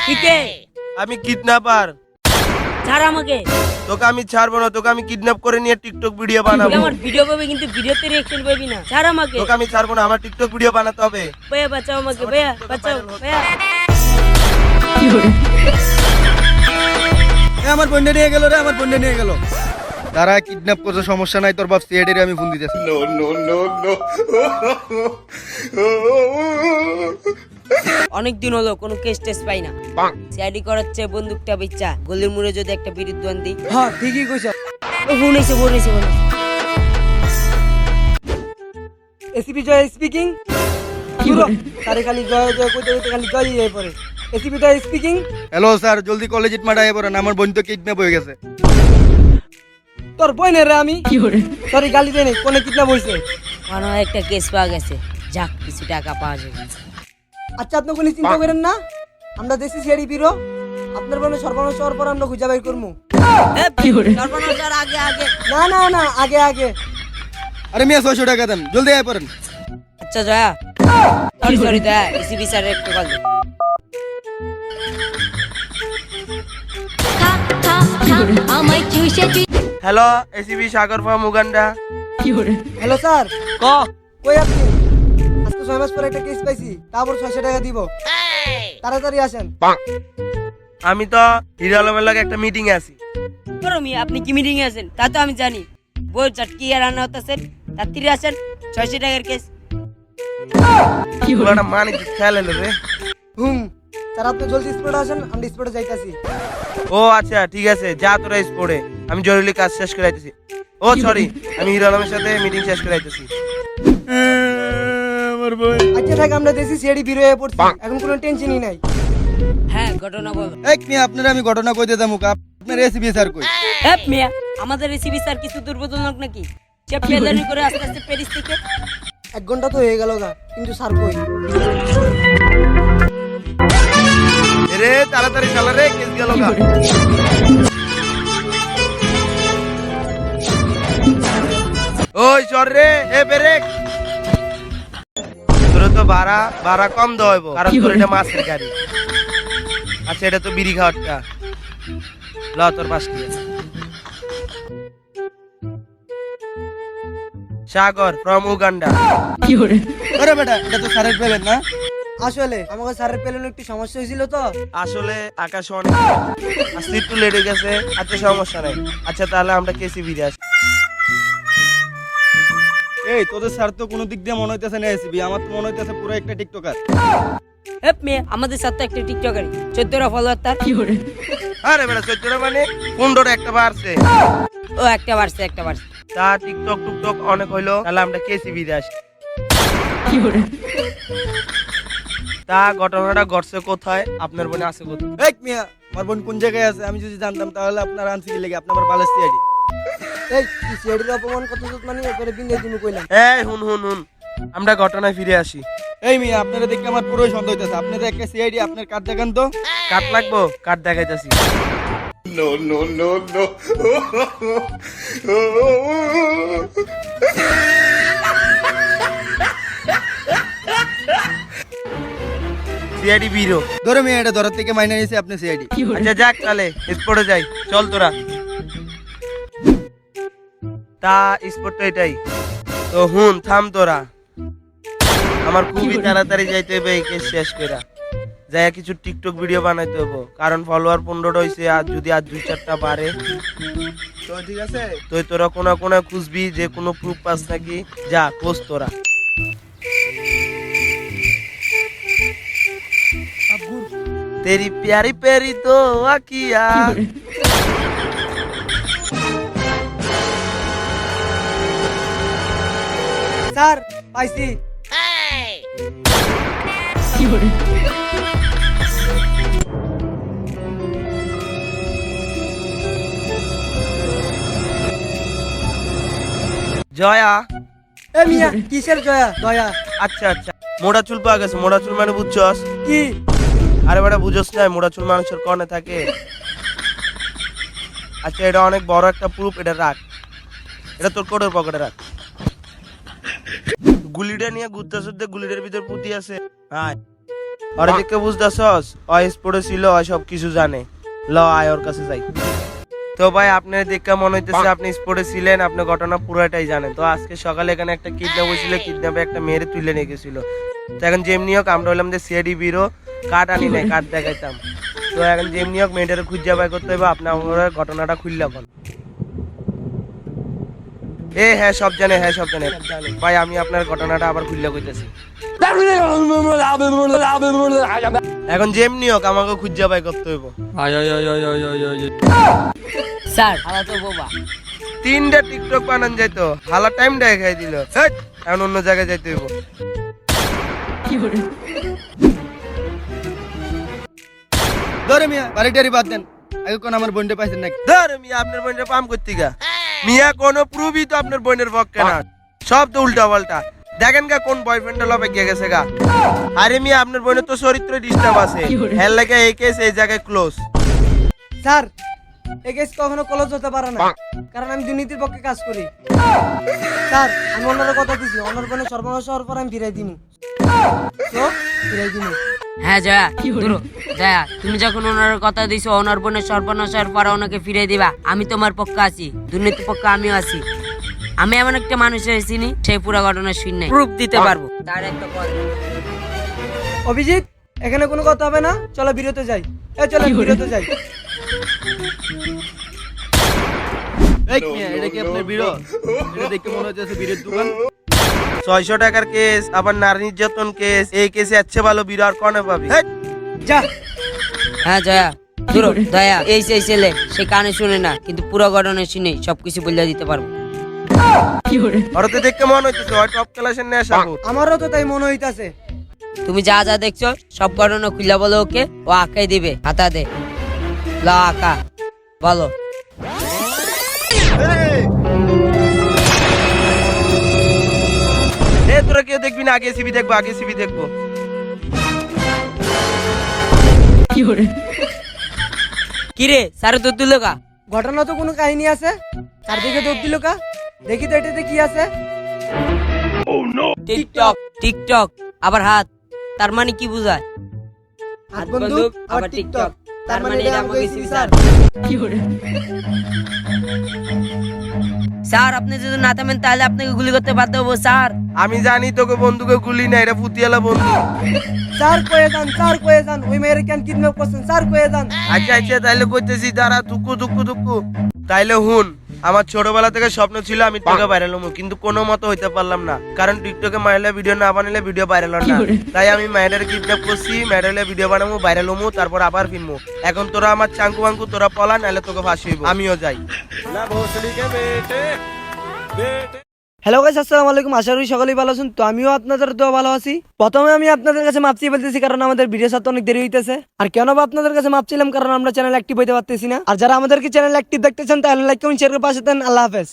ঠিকই আমি কিডন্যাপার। ছাড় আমাকে। তোকে আমি ছাড়বো না, তোকে আমি কিডন্যাপ করে নিয়ে টিকটক ভিডিও তুই বানাবো। আমার ভিডিও পাবি কিন্তু ভিডিওতে রিঅ্যাকশন পাবি না। ছাড় আমাকে। তোকে আমি ছাড়বো না, আমার টিকটক ভিডিও বানাতে হবে। ভাইয়া বাঁচাও আমাকে, ভাইয়া বাঁচাও ভাইয়া। আমার বন্ধু নিয়ে গেল রে, আমার বন্ধু নিয়ে গেল। তারা কিডন্যাপ করছে, সমস্যা নাই, তোর বাপ সিআইডি আমি ফোন দিতেছি। অনেকদিন হলো কোনো কেস টেস পাই না। সিআইডি করাচ্ছে বন্দুকটা বিচ্চা গলির মুড়ে যদি একটা বিদ্যুৎ দান দিই। হ্যাঁ ঠিকই কইছ। ও ফোন এসে এসিপি জয় স্পিকিং। পুরো তারে খালি জয় জয় কইতে কইতে খালি জয় হয়ে পড়ে। এসিপি জয় স্পিকিং। হ্যালো স্যার, জলদি কলেজ মাঠায় পড়েন, আমার বোন তো কিডন্যাপ হয়ে গেছে। তোর বইনের রে আমি সরি গালি দেই নাই, কোনে কিডন্যাপ হইছে। মনে হয় একটা কেস পাওয়া গেছে, যাক কিছু টাকা পাওয়া যাবে। আচ্ছা আপনি কোনো চিন্তা করেন না, আমরা দেশি সিআইডি বিরো আপনার বনে সর্বনাশ হওয়ার পর আমরা খুঁজে বাই করবো। সর্বনাশ আগে আগে। না না না আগে আগে। আরে মিয়া 600 টাকা দেন, জলদি আয় পড়েন। আচ্ছা জয়া, সরি দয়া, এসিবি স্যারের একটু কল দে। হ্যালো, এসিবি সাগর ফার্ম উগান্ডা। হ্যালো স্যার, ক কই আপনি? আজকে 6 মাস পর একটা কেস পাইছি, তারপর 600 টাকা দিব, তাড়াতাড়ি আসেন। আমি তো হিরো আলমের লগে একটা মিটিং এ আছি। করমি আপনি কি মিটিং এ আছেন তা তো আমি জানি। বই চটকি আর রান্না হতেছেন, তাড়াতাড়ি আসেন। 600 টাকার কেস। পুরাটা মানে কি খেয়াল এলো রে। স্যার আপনি জলদি স্পটে আসেন, আমি স্পটে যাইতাছি। ও আচ্ছা ঠিক আছে, যা তোরা স্পোর্টে, আমি জরুরি কাজ শেষ করে আইতেছি। ও সরি, আমি হিরো আলমের সাথে মিটিং শেষ করে আইতেছি। আমার বোন। আচ্ছা থাক, আমরা দেশি সিআইডি বিরো হয়ে পড়ছি, এখন কোনো টেনশনই নাই। হ্যাঁ ঘটনা বলো। এক মিয়া আপনারা আমি ঘটনা কইতে দামু, আপনার রেসিপি স্যার কই? হ্যাঁ মিয়া, আমাদের এসিবি স্যার কিছু দুর্বোধনক নাকি? সে পেদানি করে আস্তে আস্তে প্যারিস থেকে। 1 ঘন্টা তো হয়ে গেল গা, কিন্তু স্যার কই? রে তাড়াতাড়ি চালা রে, কেস গেল গা। ওই চল রে, এ ব্রেক। তোর তো ভাড়া কম দেওয়া হইব, কারণ তোর এটা মাছের গাড়ি। আচ্ছা এটা তো বিড়ি খাওয়ারটা, ল তোর পাশ দিয়ে। সাগর ফ্রম উগান্ডা। আরে বেটা, এটা তো স্যারের পেলেন না? আসলে আমাকে স্যারের পেলেন একটু সমস্যা হয়েছিল তো। আসলে আকাশ অনেক আজকে একটু লেট হয়ে গেছে। আচ্ছা সমস্যা নাই। আচ্ছা তাহলে আমরা কেসি ফিরে আসি। এই তোদের স্যার তো কোনো দিক দিয়ে মনে হইতেছে না এসিবি, আমার তো মনে হইতেছে পুরো একটা টিকটকার। হ্যাঁ মিয়া, আমাদের সাথে একটা টিকটকারই 14টা ফলোয়ার তার। আরে বেটা 14টা মানে 15টা একটা বাড়ছে। ও একটা বাড়ছে। তা টিকটক টুকটক অনেক হইলো, তাহলে আমরা কেসি ফিরে আসি। তা ঘটনাটা ঘটছে কোথায়? আপনার বোনে আছে কোথায়? এক মিয়া, আমার বোন কোন জায়গায় আছে আমি যদি জানতাম তাহলে আপনার আনছি কি লেগে, আপনি আমার ভালো সিআইডি। এই সিআইডির অপমান কত মানে করে বিন্দে তুমি কইলাম। এই হুন আমরা ঘটনায় ফিরে আসি। এই মিয়া, আপনারা দেখে আমার পুরোই সন্দেহ হইতেছে, আপনাদের একটা সিআইডি, আপনার কার্ড দেখান তো। কাট লাগবো? কাট দেখাইতেছি। সিআইডি বিরো। ধরো মিয়া, এটা ধরার থেকে মাইনে নিয়েছে আপনি সিআইডি। আচ্ছা যাক তাহলে স্পোর্টে যাই, চল তোরা। তা স্পোর্ট তো এটাই তো। হুন থাম তোরা, আমার খুবই তাড়াতাড়ি যাইতে হবে এই কেস শেষ কইরা। যাই কিছু টিকটক ভিডিও বানাইতে হবো, কারণ ফলোয়ার 15টা হইছে, আর যদি আর 2-4টা বাড়ে তো ঠিক আছে। তো তোরা কোনা খুঁজবি যে কোনো প্রুফ পাস নাকি, যা খোঁজ তোরা। তেরি প্যারি প্যারি তো আকিয়া। স্যার পাইছি। জয়া। এ মিয়া কিসের জয়া দয়া? আচ্ছা মোড়া চুল পাওয়া গেছে। মোড়া চুল মানে বুঝছস কি? আরে বেটা বুঝছস না, মোড়া চুল মানুষের কনে থাকে। আচ্ছা এটা অনেক বড় একটা প্রুফ, এটা রাখ, এটা তোর কোটের পকেটে রাখ। গুলিটা নিয়ে ঘুরতেছ, গুলিটার ভিতর পুঁতি আছে। হ্যাঁ ওরে দেখে বুঝতেছস ও স্পোর্টে ছিল ও সব কিছু জানে ল আয় ওর কাছে যাই তো ভাই আপনার দেখে মনে হইতেছে আপনি স্পোর্টে ছিলেন আপনি ঘটনা পুরোটাই জানেন তো আজকে সকালে এখানে একটা কিডন্যাপ হয়েছিল কিডন্যাপে একটা মেয়েরে তুলে নিয়ে গেছিল তো এখন যেমনি হোক আমরা হলাম যে সিআইডি ব্যুরো কার্ড আনি নাই কার্ড দেখাইতাম তো এখন যেমনি হোক মেয়েটারে খুঁজে বাই করতে হবে আপনি আমার ঘটনাটা খুললে বল হ্যাঁ সব জানে ভাই আমি আপনার ঘটনাটা আবার খুললে কইতেছি এখন যেমনি হোক আমাকে খুঁজে বাই করতে হইব স্যার হালা তো বোবা। 3টা টিকটক বানান যাইতো হালা টাইম দেখাই দিল হেৎ, এখন অন্য জায়গায় যাইতে হইব ধরে মিয়া বাড়িটারি বাদ দেন আগে কোন আমার বোনটা পাইছেন নাকি ধর মিয়া আপনার বোনের পাম করতে গা মিয়া কোনো প্রুফই তো আপনার বোনের পক্ষে না সব তো উল্টা পাল্টা দেখেন গা কোন বয়ফ্রেন্ড লবে গিয়ে গেছে গা আরে মিয়া আপনার বোনের তো চরিত্র ডিস্টার্ব আছে হেল লাগে এই কেস এই জায়গায় ক্লোজ স্যার এই কেস কখনো ক্লোজ হতে পারে না কারণ আমি দুর্নীতির পক্ষে কাজ করি স্যার আমি ওনার কথা দিছি ওনার বোনের সর্বনাশ হওয়ার পর আমি ফিরাই দিমু তো ফিরাই দিমু হ্যাঁ জয়া ধরো জয়া তুমি যখন ওনার কথা দিছো ওনার বোনের সর্বনাশের পরে ওনাকে ফিরে দিবা আমি তোমার পক্ষে আছি দুর্নীতির পক্ষে আমিও আছি আমি এমন একটা মানুষের চিনি সেই পুরো ঘটনা শুনে প্রুফ দিতে পারবো তার একটা কল অভিজিৎ এখানে কোনো কথা হবে না চলো বিরতে যাই চলো বিরতে যাই এই মিয়া এটা কি আপনার বিরো এটা দেখে মনে হচ্ছে বিরের দোকান 600 টাকার কেস আবার নারী নির্যাতন কেস এই কেসে আছে ভালো বিরাট কনে পাবি হেৎ। যা হ্যাঁ জয়া ধরো দয়া এই সেই ছেলে সে কানে শুনে না কিন্তু পুরো ঘটনা শুনে সবকিছু বলে দিতে পারবো ওরা তো দেখে মনে হইতেছে ওই টপ ক্লাসের নেশা খুব। আমারও তো তাই মনে হইতাছে তুমি যা যা দেখছো সব ঘটনা খুলে বলো ওকে ও আঁকাই দিবে হাতা দে লা আঁকা বলো তোরা কেউ দেখবি না আগে সিবি দেখবো কিরে স্যারে তো দিল কা ঘটনা তো কোনো কাহিনী আছে চারদিকে দৌড় দিল কা দেখি তো এটাতে কি আছে টিকটক টিকটক আবার হাত তার মানে কি বোঝায় হাত বন্দুক আবার টিকটক তার মানে এটা আমাকে স্যার স্যার আপনি যদি না থামেন তাহলে আপনাকে গুলি করতে বাধ্য হবো স্যার আমি জানি তোকে বন্ধুকে গুলি না এটা পুতিয়ালা বন্ধু স্যার কয়ে যান ওই মেয়ের কেন কিডন্যাপ করছেন স্যার কয়ে যান আচ্ছা তাইলে কইতেছি দাঁড়া দুঃখু তাইলে হুন আমার ছোটবেলা থেকে স্বপ্ন ছিল আমি তোকে ভাইরাল হবো কিন্তু কোনো মতো হইতে পারলাম না কারণ টিকটকে মাইলে ভিডিও না বানাইলে ভিডিও ভাইরাল হয় না তাই আমি মাইলের কিডন্যাপ করছি মাইলে ভিডিও বানাবো ভাইরাল হবো তারপর আবার ফিরবো এখন তোরা আমার চাঙ্কু বাঙ্কু তোরা পলা নাহলে তোকে ফাঁসি হইব আমিও যাই হ্যালো গাইস আসসালামু আলাইকুম আশা করি সকলেই ভালো আছেন তো আমিও আপনাদের দোয়া ভালো আছি প্রথমে আমি আপনাদের কাছে মাপ চেয়ে বলতেছি কারণ আমাদের ভিডিও সাথে অনেক দেরি হইতেছে আর কেন বা আপনাদের কাছে মাপ চাইলাম কারণ আমরা চ্যানেল অ্যাক্টিভ হইতে পারতেছি না আর যারা আমাদেরকে চ্যানেল অ্যাক্টিভ দেখতেছেন তাহলে লাইক কমেন্ট শেয়ার করে পাশে থাকেন আল্লাহ হাফেজ।